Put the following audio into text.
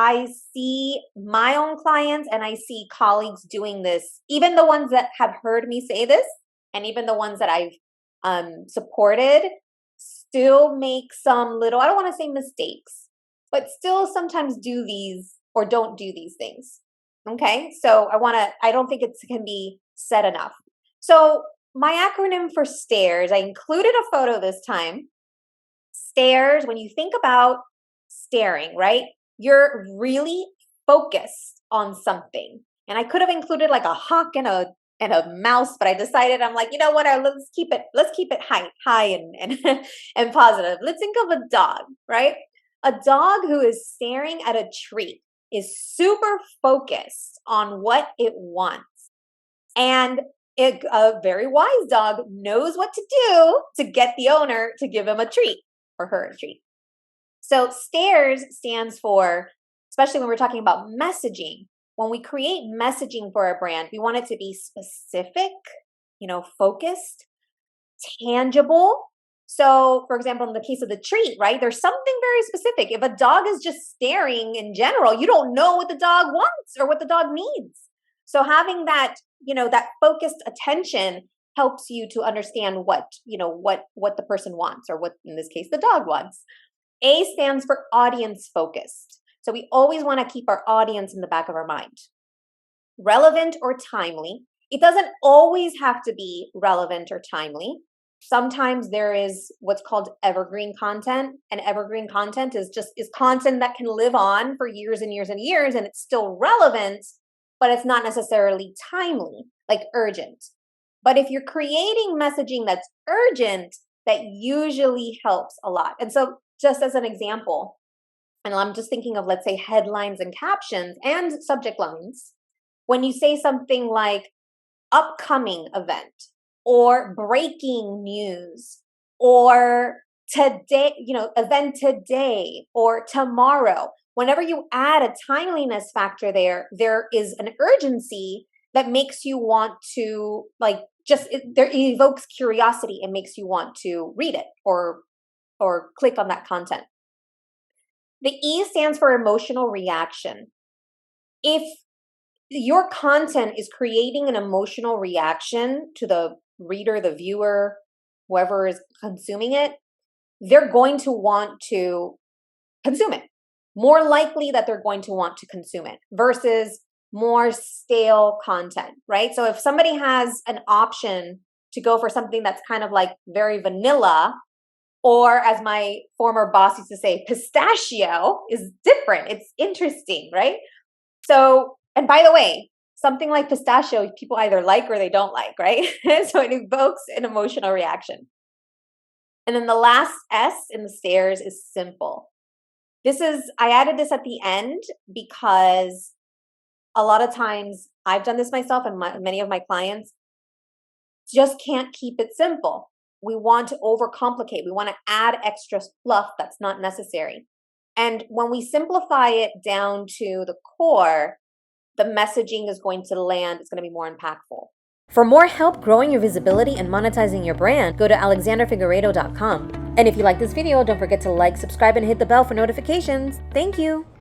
I see my own clients and I see colleagues doing this, even the ones that have heard me say this, and even the ones that I've supported, still make some little, I don't want to say mistakes, but still sometimes do these or don't do these things. Okay, so I don't think it can be said enough. So my acronym for STARES, I included a photo this time. STARES, when you think about staring, right? You're really focused on something. And I could have included like a hawk and a mouse, but I decided, I'm like, you know what? Let's keep it high and and positive. Let's think of a dog, right? A dog who is staring at a tree is super focused on what it wants. And a very wise dog knows what to do to get the owner to give him a treat or her a treat. So STARES stands for, especially when we're talking about messaging, when we create messaging for our brand, we want it to be specific, focused, tangible. So, for example, in the case of the treat, right, there's something very specific. If a dog is just staring in general, you don't know what the dog wants or what the dog needs. So having that, that focused attention helps you to understand what the person wants, or what, in this case, the dog wants. A stands for audience focused. So we always want to keep our audience in the back of our mind. Relevant or timely. It doesn't always have to be relevant or timely. Sometimes there is what's called evergreen content, and evergreen content is content that can live on for years and years and years, and it's still relevant, but it's not necessarily timely, like urgent. But if you're creating messaging that's urgent, that usually helps a lot. And so just as an example, and I'm just thinking of, let's say, headlines and captions and subject lines. When you say something like upcoming event or breaking news or today, event today or tomorrow, whenever you add a timeliness factor there is an urgency that makes you want to it evokes curiosity and makes you want to read it or click on that content. The E stands for emotional reaction. If your content is creating an emotional reaction to the reader, the viewer, whoever is consuming it, they're going to want to consume it. More likely that they're going to want to consume it versus more stale content, right? So if somebody has an option to go for something that's kind of like very vanilla, or as my former boss used to say, pistachio is different. It's interesting, right? So, and by the way, something like pistachio, people either like or they don't like, right? So it evokes an emotional reaction. And then the last S in the STARES is simple. I added this at the end because a lot of times I've done this myself, and many of my clients just can't keep it simple. We want to overcomplicate. We want to add extra fluff that's not necessary. And when we simplify it down to the core, the messaging is going to land. It's going to be more impactful. For more help growing your visibility and monetizing your brand, go to alexanderfigueredo.com. And if you like this video, don't forget to like, subscribe, and hit the bell for notifications. Thank you.